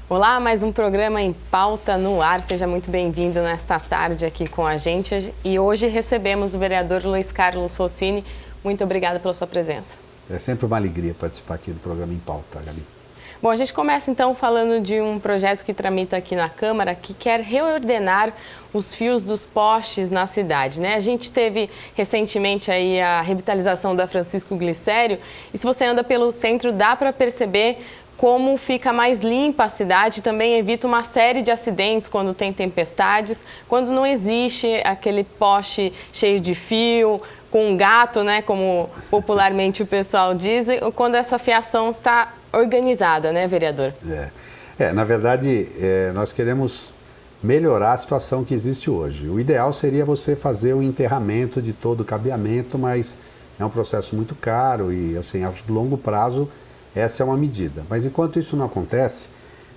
Olá, mais um programa em pauta no ar. Seja muito bem-vindo nesta tarde aqui com a gente. E hoje recebemos o vereador Luiz Carlos Rossini. Muito obrigada pela sua presença. É sempre uma alegria participar aqui do programa em pauta, Gabi. Bom, a gente começa então falando de um projeto que tramita aqui na Câmara que quer reordenar os fios dos postes na cidade, né? A gente teve recentemente aí a revitalização da Francisco Glicério e se você anda pelo centro dá para perceber como fica mais limpa a cidade, também evita uma série de acidentes quando tem tempestades, quando não existe aquele poste cheio de fio, com um gato, né, como popularmente o pessoal diz, quando essa fiação está organizada, né, vereador? Na verdade, nós queremos melhorar a situação que existe hoje. O ideal seria você fazer o enterramento de todo o cabeamento, mas é um processo muito caro e, assim, a longo prazo, essa é uma medida. Mas enquanto isso não acontece,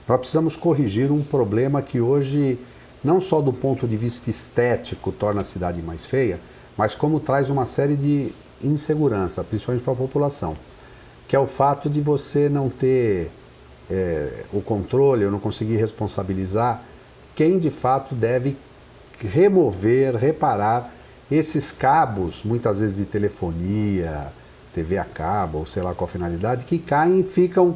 nós precisamos corrigir um problema que hoje, não só do ponto de vista estético, torna a cidade mais feia, mas como traz uma série de insegurança, principalmente para a população, que é o fato de você não ter o controle, ou não conseguir responsabilizar quem de fato deve remover, reparar esses cabos, muitas vezes de telefonia, TV a cabo, ou sei lá qual finalidade, que caem e ficam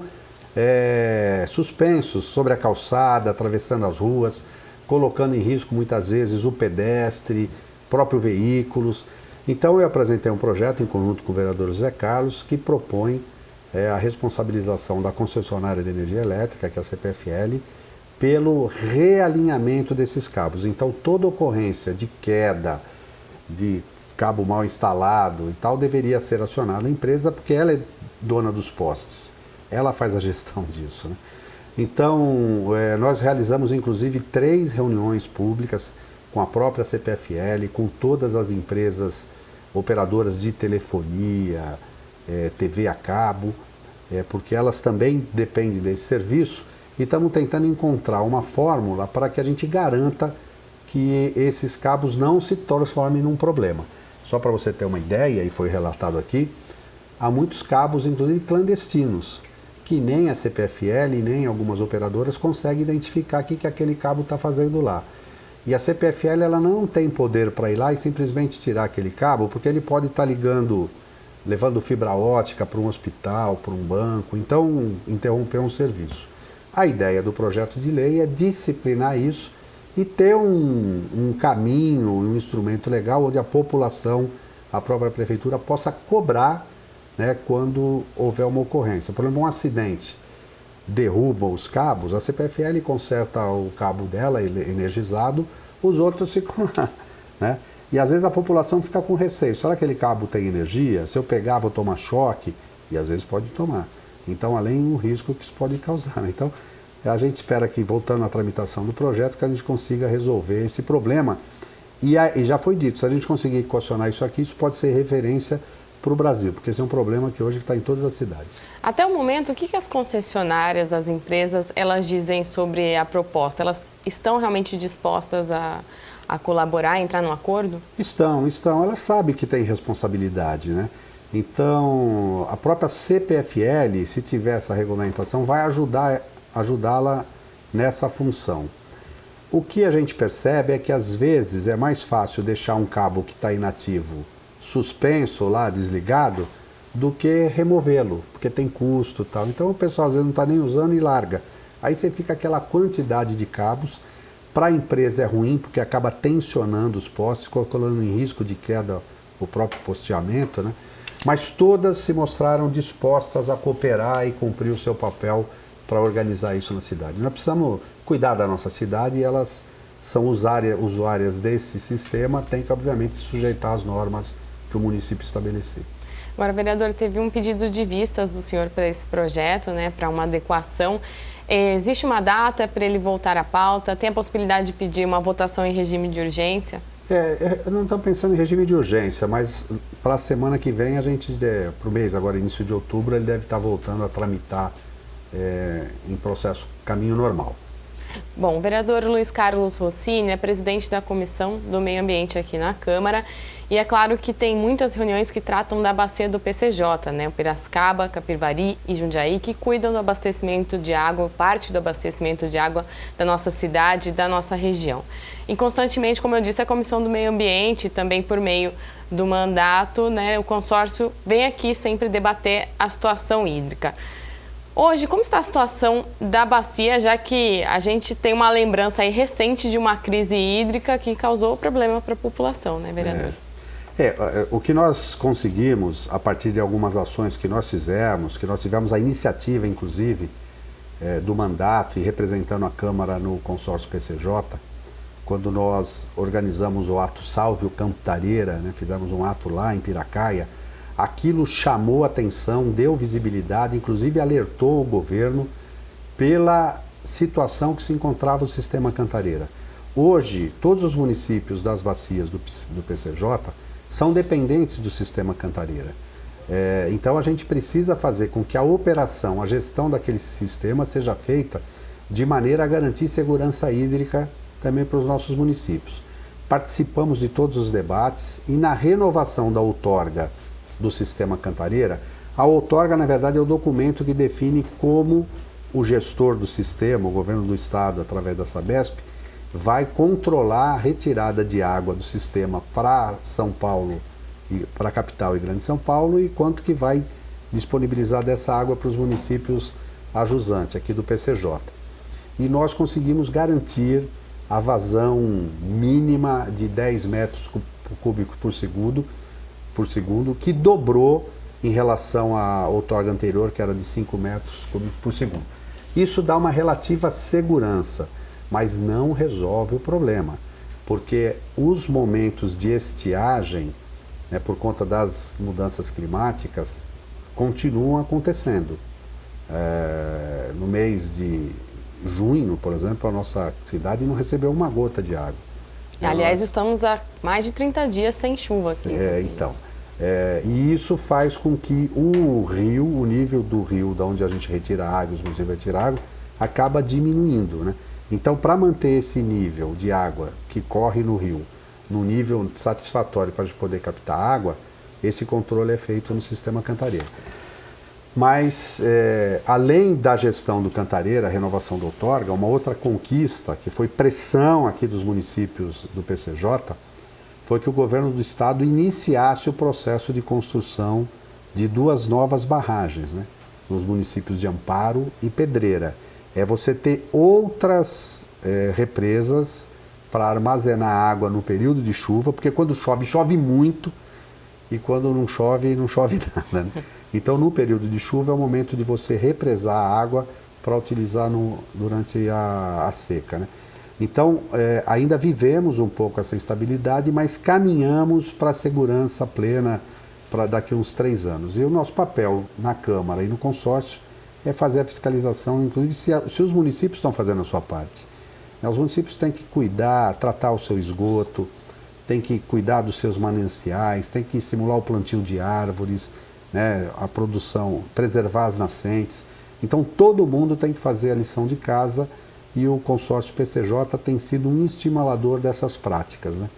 suspensos sobre a calçada, atravessando as ruas, colocando em risco muitas vezes o pedestre, próprio veículos. Então eu apresentei um projeto em conjunto com o vereador José Carlos que propõe a responsabilização da concessionária de energia elétrica, que é a CPFL, pelo realinhamento desses cabos. Então toda ocorrência de queda, de cabo mal instalado e tal, deveria ser acionada a empresa, porque ela é dona dos postes, ela faz a gestão disso, né? Então nós realizamos inclusive 3 reuniões públicas com a própria CPFL, com todas as empresas operadoras de telefonia, TV a cabo, porque elas também dependem desse serviço, e estamos tentando encontrar uma fórmula para que a gente garanta que esses cabos não se transformem num problema. Só para você ter uma ideia, e foi relatado aqui, há muitos cabos, inclusive clandestinos, que nem a CPFL, nem algumas operadoras conseguem identificar o que aquele cabo está fazendo lá. E a CPFL ela não tem poder para ir lá e simplesmente tirar aquele cabo, porque ele pode estar levando fibra ótica para um hospital, para um banco, então interromper um serviço. A ideia do projeto de lei é disciplinar isso e ter um caminho, um instrumento legal onde a população, a própria prefeitura, possa cobrar, né, quando houver uma ocorrência. Por exemplo, um acidente derruba os cabos, a CPFL conserta o cabo dela energizado, os outros ficam lá, né? E às vezes a população fica com receio, será que aquele cabo tem energia? Se eu pegar vou tomar choque? E às vezes pode tomar. Então, além do risco que isso pode causar, né? Então, a gente espera que, voltando à tramitação do projeto, que a gente consiga resolver esse problema. E já foi dito, se a gente conseguir equacionar isso aqui, isso pode ser referência para o Brasil, porque esse é um problema que hoje está em todas as cidades. Até o momento, o que as concessionárias, as empresas, elas dizem sobre a proposta? Elas estão realmente dispostas a colaborar, a entrar num acordo? Estão. Elas sabem que tem responsabilidade, né? Então, a própria CPFL, se tiver essa regulamentação, vai ajudá-la nessa função. O que a gente percebe é que, às vezes, é mais fácil deixar um cabo que está inativo suspenso lá, desligado, do que removê-lo, porque tem custo e tal. Então o pessoal às vezes não está nem usando e larga. Aí você fica aquela quantidade de cabos. Para a empresa é ruim, porque acaba tensionando os postes, colocando em risco de queda o próprio posteamento, né? Mas todas se mostraram dispostas a cooperar e cumprir o seu papel para organizar isso na cidade. Nós precisamos cuidar da nossa cidade e elas são usuárias desse sistema, tem que obviamente se sujeitar às normas que o município estabelecer. Agora, vereador, teve um pedido de vistas do senhor para esse projeto, né, para uma adequação. Existe uma data para ele voltar à pauta? Tem a possibilidade de pedir uma votação em regime de urgência? Não estamos pensando em regime de urgência, mas para a semana que vem, para o mês, agora início de outubro, ele deve estar voltando a tramitar em processo caminho normal. Bom, o vereador Luiz Carlos Rossini é presidente da Comissão do Meio Ambiente aqui na Câmara E é claro que tem muitas reuniões que tratam da bacia do PCJ, né? O Piracicaba, Capivari e Jundiaí, que cuidam do abastecimento de água, parte do abastecimento de água da nossa cidade e da nossa região. E constantemente, como eu disse, a Comissão do Meio Ambiente, também por meio do mandato, né, o consórcio vem aqui sempre debater a situação hídrica. Hoje, como está a situação da bacia, já que a gente tem uma lembrança aí recente de uma crise hídrica que causou problema para a população, né, vereador? O que nós conseguimos, a partir de algumas ações que nós fizemos, que nós tivemos a iniciativa, inclusive, do mandato e representando a Câmara no consórcio PCJ, quando nós organizamos o ato Salve o Campo Tareira, né, fizemos um ato lá em Piracaia, aquilo chamou atenção, deu visibilidade, inclusive alertou o governo pela situação que se encontrava o sistema Cantareira. Hoje, todos os municípios das bacias do PCJ são dependentes do sistema Cantareira. Então a gente precisa fazer com que a operação, a gestão daquele sistema seja feita de maneira a garantir segurança hídrica também para os nossos municípios. Participamos de todos os debates e na renovação da outorga do sistema Cantareira, a outorga, na verdade, é o documento que define como o gestor do sistema, o governo do estado, através da Sabesp, vai controlar a retirada de água do sistema para São Paulo, para a capital e Grande São Paulo, e quanto que vai disponibilizar dessa água para os municípios ajusantes aqui do PCJ. E nós conseguimos garantir a vazão mínima de 10 metros cúbicos por segundo, que dobrou em relação à outorga anterior, que era de 5 metros cúbicos por segundo. Isso dá uma relativa segurança, mas não resolve o problema, porque os momentos de estiagem, né, por conta das mudanças climáticas, continuam acontecendo. No mês de junho, por exemplo, a nossa cidade não recebeu uma gota de água. Aliás, estamos há mais de 30 dias sem chuva aqui. E isso faz com que o rio, o nível do rio, da onde a gente retira água, os municípios retiram água, acaba diminuindo, né? Então, para manter esse nível de água que corre no rio, num nível satisfatório para a gente poder captar água, esse controle é feito no sistema Cantareira. Mas, além da gestão do Cantareira, a renovação da outorga, uma outra conquista, que foi pressão aqui dos municípios do PCJ, foi que o governo do estado iniciasse o processo de construção de 2 novas barragens, né, nos municípios de Amparo e Pedreira. É você ter outras represas para armazenar água no período de chuva, porque quando chove, chove muito, e quando não chove nada, né? Então, no período de chuva, é o momento de você represar a água para utilizar durante a seca, né? Então, ainda vivemos um pouco essa instabilidade, mas caminhamos para a segurança plena para daqui a uns 3 anos. E o nosso papel na Câmara e no consórcio é fazer a fiscalização, inclusive se os municípios estão fazendo a sua parte. Os municípios têm que cuidar, tratar o seu esgoto, têm que cuidar dos seus mananciais, têm que estimular o plantio de árvores, né, a produção, preservar as nascentes. Então, todo mundo tem que fazer a lição de casa e o consórcio PCJ tem sido um estimulador dessas práticas, né?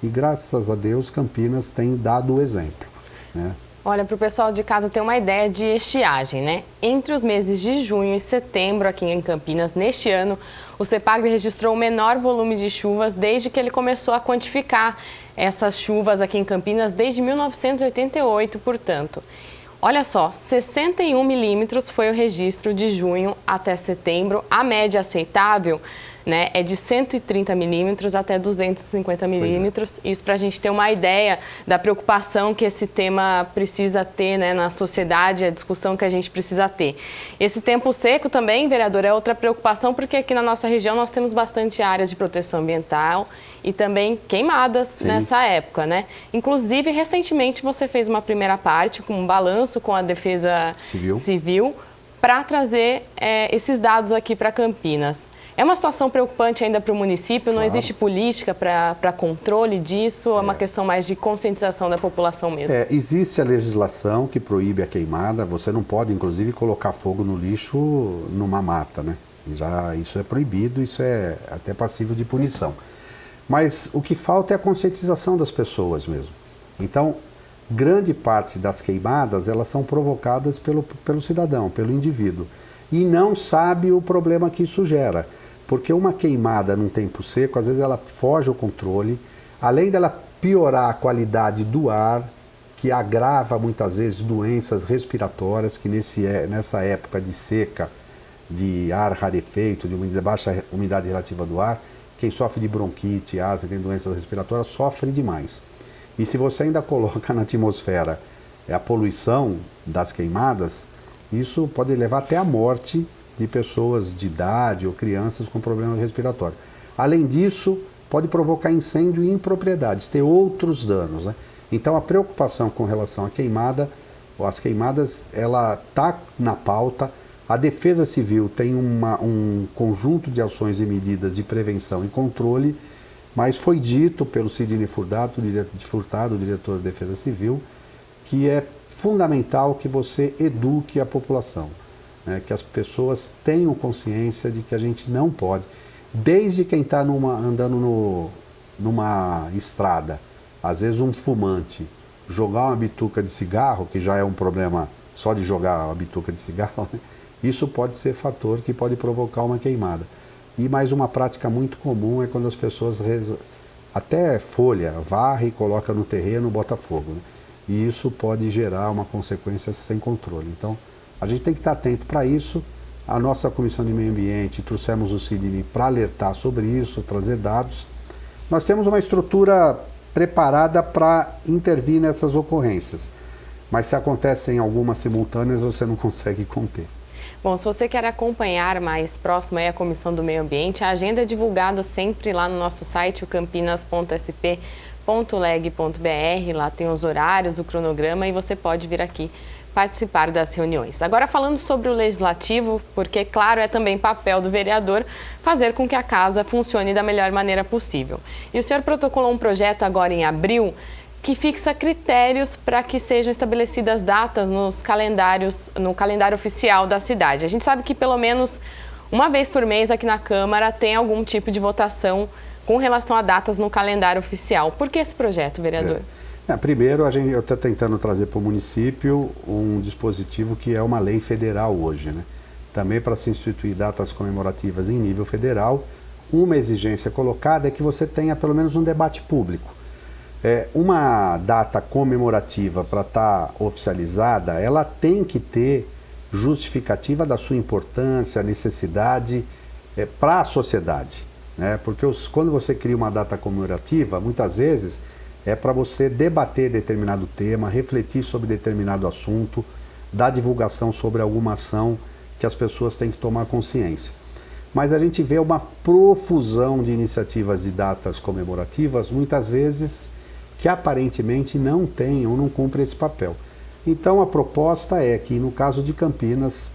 E, graças a Deus, Campinas tem dado o exemplo, né? Olha, para o pessoal de casa ter uma ideia de estiagem, né? Entre os meses de junho e setembro aqui em Campinas, neste ano, o CEPAGRE registrou o menor volume de chuvas desde que ele começou a quantificar essas chuvas aqui em Campinas, desde 1988, portanto. Olha só, 61 milímetros foi o registro de junho até setembro. A média aceitável, né, é de 130 milímetros até 250 milímetros. Isso para a gente ter uma ideia da preocupação que esse tema precisa ter, né, na sociedade, a discussão que a gente precisa ter. Esse tempo seco também, vereador, é outra preocupação, porque aqui na nossa região nós temos bastante áreas de proteção ambiental e também queimadas. Sim. Nessa época, né? Inclusive, recentemente você fez uma primeira parte com um balanço com a Defesa Civil para trazer esses dados aqui para Campinas. É uma situação preocupante ainda para o município, claro. Não existe política para controle disso, é uma questão mais de conscientização da população mesmo. Existe a legislação que proíbe a queimada, você não pode, inclusive, colocar fogo no lixo numa mata, né? Isso é proibido, isso é até passível de punição. Mas o que falta é a conscientização das pessoas mesmo. Então, grande parte das queimadas, elas são provocadas pelo cidadão, pelo indivíduo. E não sabe o problema que isso gera. Porque uma queimada num tempo seco, às vezes ela foge ao controle, além dela piorar a qualidade do ar, que agrava muitas vezes doenças respiratórias, que nessa época de seca, de ar rarefeito, de baixa umidade relativa do ar, quem sofre de bronquite, asma, tem doenças respiratórias, sofre demais. E se você ainda coloca na atmosfera a poluição das queimadas, isso pode levar até à morte de pessoas de idade ou crianças com problema respiratório. Além disso, pode provocar incêndio em propriedades, ter outros danos, né? Então a preocupação com relação à queimada, as queimadas, ela está na pauta. A Defesa Civil tem um conjunto de ações e medidas de prevenção e controle, mas foi dito pelo Sidney Furtado, o diretor da Defesa Civil, que é fundamental que você eduque a população, né? Que as pessoas tenham consciência de que a gente não pode, desde quem está andando numa estrada, às vezes um fumante, jogar uma bituca de cigarro, que já é um problema só de jogar uma bituca de cigarro, né? Isso pode ser fator que pode provocar uma queimada. E mais uma prática muito comum é quando as pessoas até folha, varre, coloca no terreno, bota fogo, né? E isso pode gerar uma consequência sem controle. Então, a gente tem que estar atento para isso. A nossa Comissão de Meio Ambiente, trouxemos o Sidney para alertar sobre isso, trazer dados. Nós temos uma estrutura preparada para intervir nessas ocorrências, mas se acontecem algumas simultâneas, você não consegue conter. Bom, se você quer acompanhar mais próximo aí a Comissão do Meio Ambiente, a agenda é divulgada sempre lá no nosso site, o campinas.sp.leg.br, lá tem os horários, o cronograma e você pode vir aqui participar das reuniões. Agora falando sobre o Legislativo, porque claro, é também papel do vereador fazer com que a casa funcione da melhor maneira possível. E o senhor protocolou um projeto agora em abril que fixa critérios para que sejam estabelecidas datas no calendário oficial da cidade. A gente sabe que pelo menos uma vez por mês aqui na Câmara tem algum tipo de votação com relação a datas no calendário oficial. Por que esse projeto, vereador? Primeiro, eu estou tentando trazer para o município um dispositivo que é uma lei federal hoje, né? Também para se instituir datas comemorativas em nível federal, uma exigência colocada é que você tenha pelo menos um debate público. Uma data comemorativa para estar oficializada, ela tem que ter justificativa da sua importância, necessidade para a sociedade, né? Porque quando você cria uma data comemorativa, muitas vezes é para você debater determinado tema, refletir sobre determinado assunto, dar divulgação sobre alguma ação que as pessoas têm que tomar consciência. Mas a gente vê uma profusão de iniciativas de datas comemorativas, muitas vezes que aparentemente não têm ou não cumprem esse papel. Então a proposta é que, no caso de Campinas,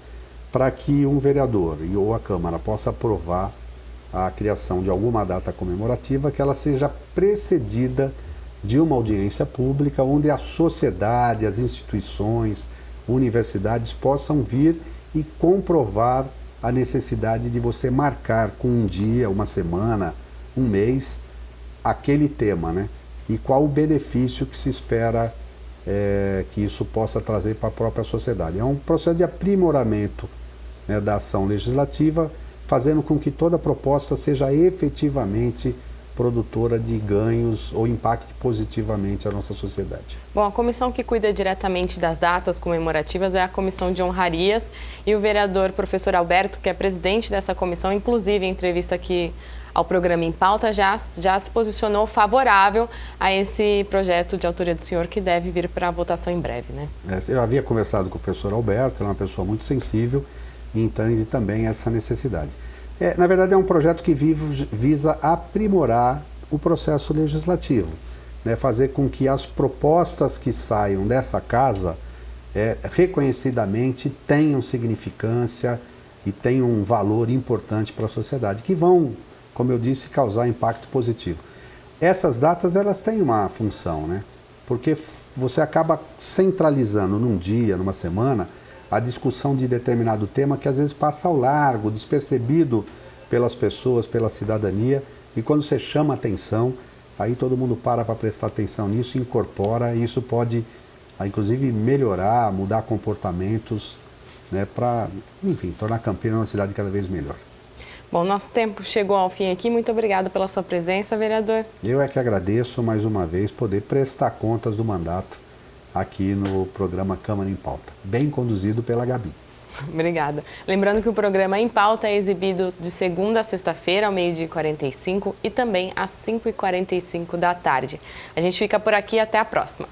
para que um vereador ou a Câmara possa aprovar a criação de alguma data comemorativa, que ela seja precedida de uma audiência pública onde a sociedade, as instituições, universidades possam vir e comprovar a necessidade de você marcar com um dia, uma semana, um mês, aquele tema, né? E qual o benefício que se espera que isso possa trazer para a própria sociedade. É um processo de aprimoramento, né, da ação legislativa, fazendo com que toda proposta seja efetivamente produtora de ganhos ou impacte positivamente a nossa sociedade. Bom, a comissão que cuida diretamente das datas comemorativas é a Comissão de Honrarias e o vereador professor Alberto, que é presidente dessa comissão, inclusive em entrevista aqui ao programa Em Pauta, já se posicionou favorável a esse projeto de autoria do senhor que deve vir para a votação em breve, né? Eu havia conversado com o professor Alberto, é uma pessoa muito sensível e entende também essa necessidade. Na verdade, é um projeto que visa aprimorar o processo legislativo, né? Fazer com que as propostas que saiam dessa casa reconhecidamente tenham significância e tenham um valor importante para a sociedade, que vão, como eu disse, causar impacto positivo. Essas datas, elas têm uma função, né? Porque você acaba centralizando num dia, numa semana, a discussão de determinado tema que às vezes passa ao largo, despercebido pelas pessoas, pela cidadania, e quando você chama atenção, aí todo mundo para prestar atenção nisso, incorpora, e isso pode, inclusive, melhorar, mudar comportamentos, né, para, enfim, tornar Campinas uma cidade cada vez melhor. Bom, nosso tempo chegou ao fim aqui. Muito obrigado pela sua presença, vereador. Eu é que agradeço mais uma vez poder prestar contas do mandato aqui no programa Câmara em Pauta, bem conduzido pela Gabi. Obrigada. Lembrando que o programa Em Pauta é exibido de segunda a sexta-feira, ao 12h45 e também às 5h45 da tarde. A gente fica por aqui, até a próxima.